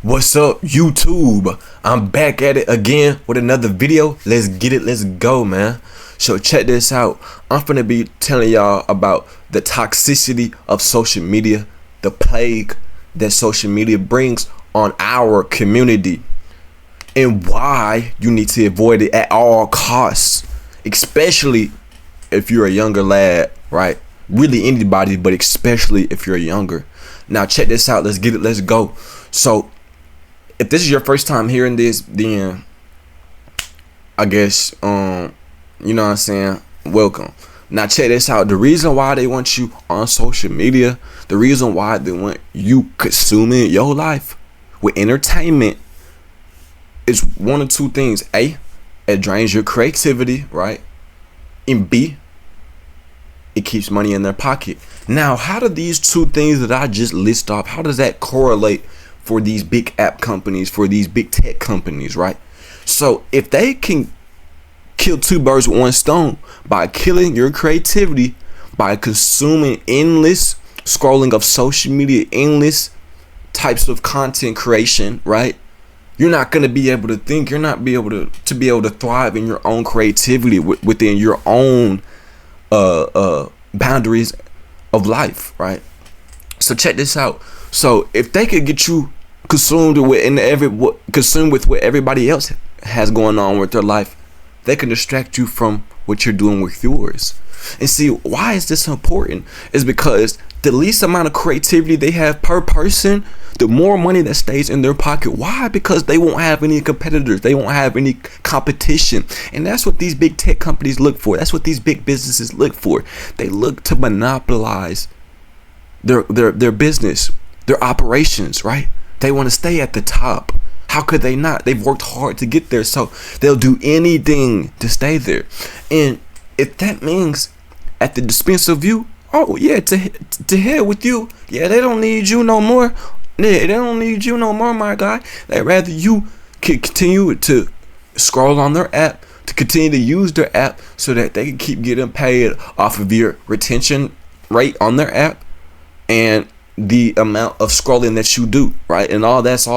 What's up, YouTube? I'm back at it again with another video. Let's get it. Let's go, man. So check this out. I'm finna be telling y'all about the toxicity of social media, the plague that social media brings on our community, and why you need to avoid it at all costs, especially if you're a younger lad, right? Really anybody, but especially if you're younger. Now check this out. Let's get it. Let's go. So if this is your first time hearing this, then I guess you know what I'm saying, welcome. Now check this out. The reason why they want you on social media, the reason why they want you consuming your life with entertainment is one of two things. A, it drains your creativity, right? And B, it keeps money in their pocket. Now, how do these two things that I just list off, how does that correlate for these big app companies, for these big tech companies, right? So if they can kill two birds with one stone by killing your creativity, by consuming endless scrolling of social media, endless types of content creation, right? You're not going to be able to think, you're not be able to be able to thrive in your own creativity within your own boundaries of life, right? So check this out. So if they could get you consumed with what everybody else has going on with their life, they can distract you from what you're doing with yours. And see, why is this important? Is because the least amount of creativity they have per person, the more money that stays in their pocket. Why? Because they won't have any competitors. They won't have any competition. And that's what these big tech companies look for. That's what these big businesses look for. They look to monopolize their business, their operations, right? They want to stay at the top. How could they not? They've worked hard to get there, so they'll do anything to stay there. And if that means at the expense of you, oh yeah, to hell with you. Yeah, they don't need you no more. Yeah, they don't need you no more, my guy. They'd rather you continue to scroll on their app, to continue to use their app so that they can keep getting paid off of your retention rate on their app and the amount of scrolling that you do, right? And all that's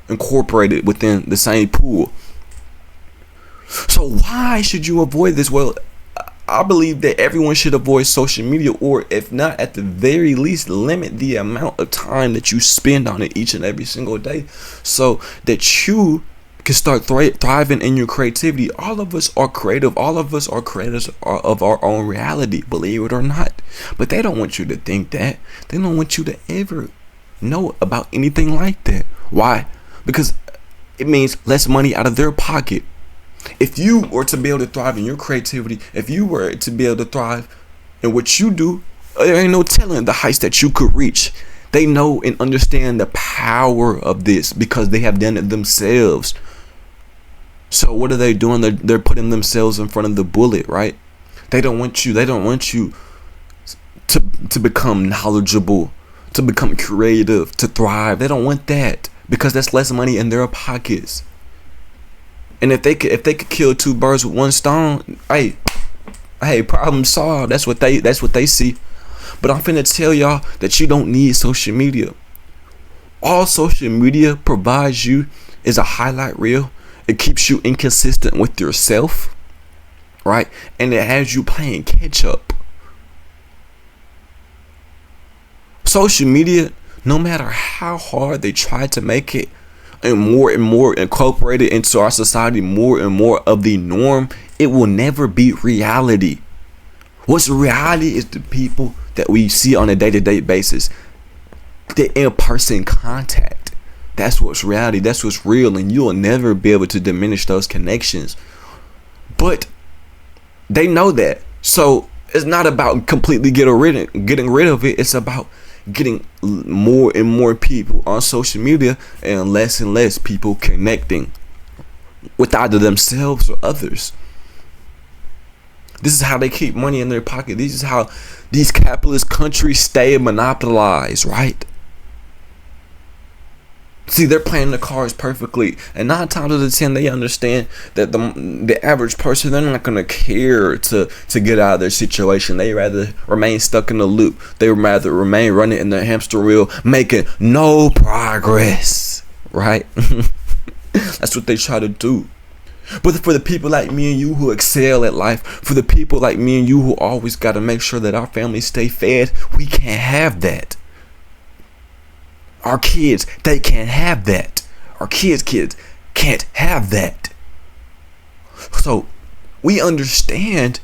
incorporated within the same pool. So why should you avoid this? Well, I believe that everyone should avoid social media, or if not, at the very least, limit the amount of time that you spend on it each and every single day, so that you can start thriving in your creativity. All of us are creative. All of us are creators of our own reality, believe it or not. But they don't want you to think that. They don't want you to ever know about anything like that. Why? Because it means less money out of their pocket. If you were to be able to thrive in your creativity, if you were to be able to thrive in what you do, there ain't no telling the heights that you could reach. They know and understand the power of this because they have done it themselves. So what are they doing? They're putting themselves in front of the bullet, right? They don't want you to become knowledgeable, to become creative, to thrive. They don't want that because that's less money in their pockets. And if they could kill two birds with one stone, hey, problem solved. That's what they see. But I'm finna tell y'all that you don't need social media. All social media provides you is a highlight reel. It keeps you inconsistent with yourself, right? And it has you playing catch up. Social media, no matter how hard they try to make it and more incorporated into our society, more and more of the norm, it will never be reality. What's reality is the people that we see on a day-to-day basis, the in-person contact. That's what's reality. That's what's real, and you'll never be able to diminish those connections. But they know that, so it's not about completely getting rid of it. It's about getting more and more people on social media and less people connecting with either themselves or others. This is how they keep money in their pocket. This is how these capitalist countries stay monopolized, right? See, they're playing the cards perfectly, and 9 times out of 10 they understand that the average person, they're not gonna care to get out of their situation. They rather remain stuck in the loop. They rather remain running in their hamster wheel, making no progress. right? That's what they try to do. But for the people like me and you who excel at life, for the people like me and you who always got to make sure that our families stay fed, we can't have that. Our kids, they can't have that. Our kids can't have that. So we understand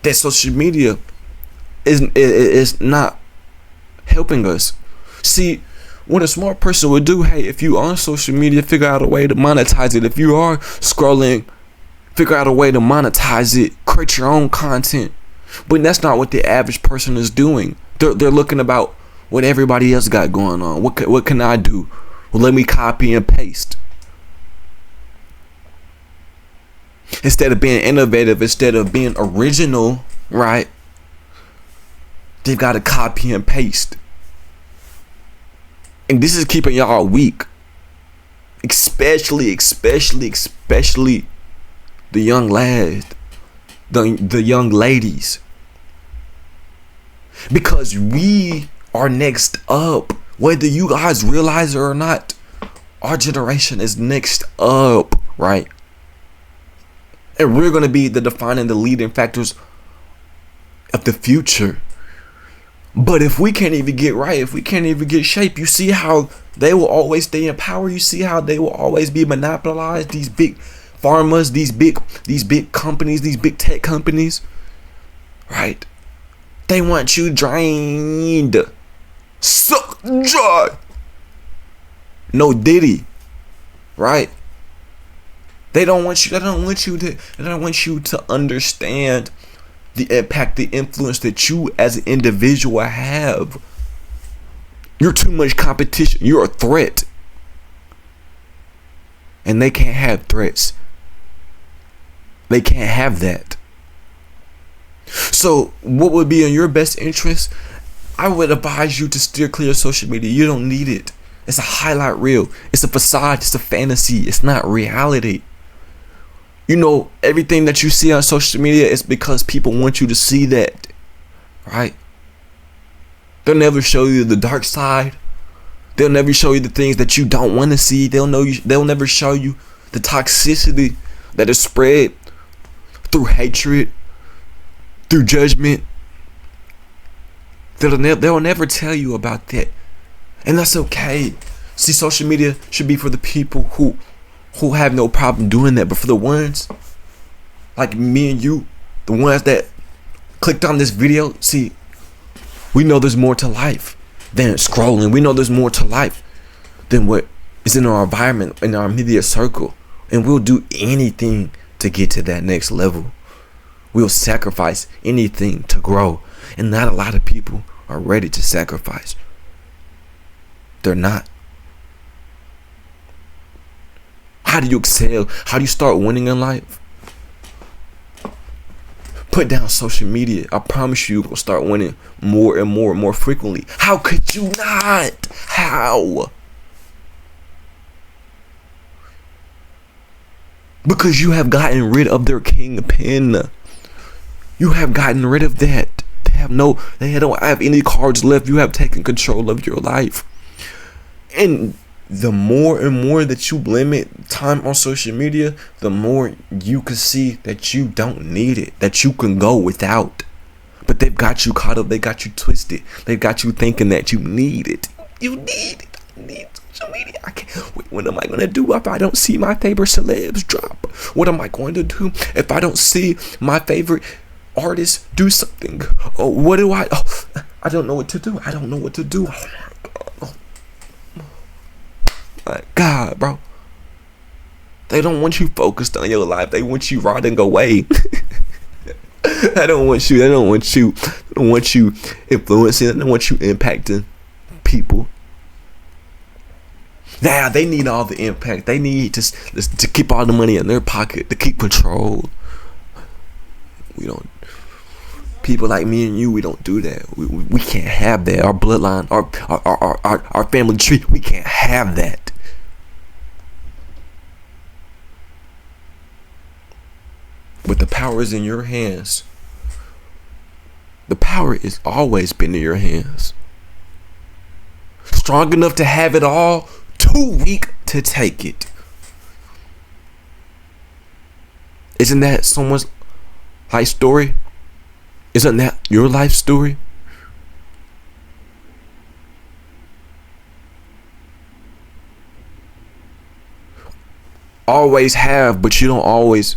that social media is not helping us. See, what a smart person would do, hey, if you on social media, figure out a way to monetize it. If you are scrolling, figure out a way to monetize it. Create your own content. But that's not what the average person is doing. They're looking about what everybody else got going on. What can I do? Well, let me copy and paste. Instead of being innovative, instead of being original, right? They've got to copy and paste. And this is keeping y'all weak. Especially the young lads, the young ladies. Because we are next up. Whether you guys realize it or not, our generation is next up, right? And we're going to be the defining, the leading factors of the future. But if we can't even get right, if we can't even get shape, you see how they will always stay in power. You see how they will always be monopolized. These big pharmas, these big companies, these big tech companies, right? They want you drained, suck dry. No Diddy, right? They don't want you to understand the impact, the influence that you as an individual have. You're too much competition. You're a threat. And they can't have threats. They can't have that. So what would be in your best interest? I would advise you to steer clear of social media. You don't need it. It's a highlight reel. It's a facade. It's a fantasy. It's not reality. You know, everything that you see on social media is because people want you to see that, right? They'll never show you the dark side. They'll never show you the things that you don't want to see. They'll never show you the toxicity that is spread through hatred, through judgment. They'll never tell you about that. And that's okay. See, social media should be for the people who have no problem doing that. But for the ones like me and you, the ones that clicked on this video, see, we know there's more to life than scrolling. We know there's more to life than what is in our environment, in our immediate circle. And we'll do anything to get to that next level. We'll sacrifice anything to grow. And not a lot of people are ready to sacrifice. They're not. How do you excel? How do you start winning in life? Put down social media. I promise you will start winning more and more and more frequently. How could you not? How? Because you have gotten rid of their kingpin. You have gotten rid of that. They don't have any cards left. You have taken control of your life. And the more and more that you limit time on social media, the more you can see that you don't need it, that you can go without. But they've got you caught up. They got you twisted. They've got you thinking that you need it. You need it. I need social media. I can't. Wait, what am I going to do if I don't see my favorite celebs drop? What am I going to do if I don't see my favorite artists do something? Oh, what do I? Oh, I don't know what to do. I don't know what to do. My God, bro. They don't want you focused on your life. They want you rotting away. They don't want you influencing. They don't want you impacting people. Now they need all the impact. They need to keep all the money in their pocket, to keep control. We don't. People like me and you, we don't do that. We can't have that. Our bloodline, our family tree, we can't have that. But the power is in your hands. The power has always been in your hands. strong enough to have it all, too weak to take it. Isn't that someone's life story? Isn't that your life story? Always have, but you don't always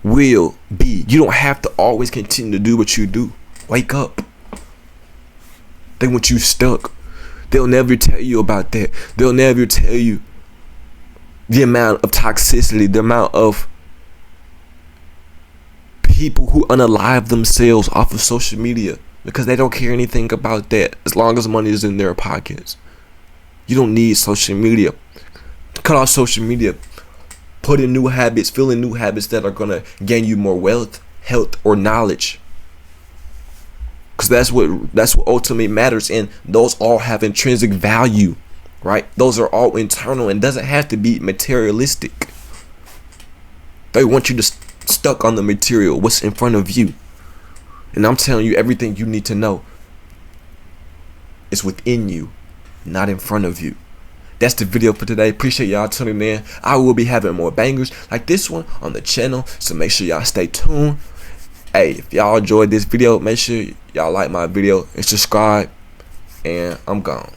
will be. You don't have to always continue to do what you do. Wake up. They want you stuck. They'll never tell you about that. They'll never tell you the amount of toxicity, the amount of people who unalive themselves off of social media because they don't care anything about that as long as money is in their pockets. You don't need social media. Cut off social media. Put in new habits, fill in new habits that are gonna gain you more wealth, health, or knowledge. Cause that's what ultimately matters, and those all have intrinsic value, right? Those are all internal and doesn't have to be materialistic. They want you to stuck on the material, what's in front of you. And I'm telling you, everything you need to know is within you, not in front of you. That's the video for today. Appreciate y'all tuning in. I will be having more bangers like this one on the channel, so make sure y'all stay tuned. Hey, if y'all enjoyed this video, make sure y'all like my video and subscribe. And I'm gone.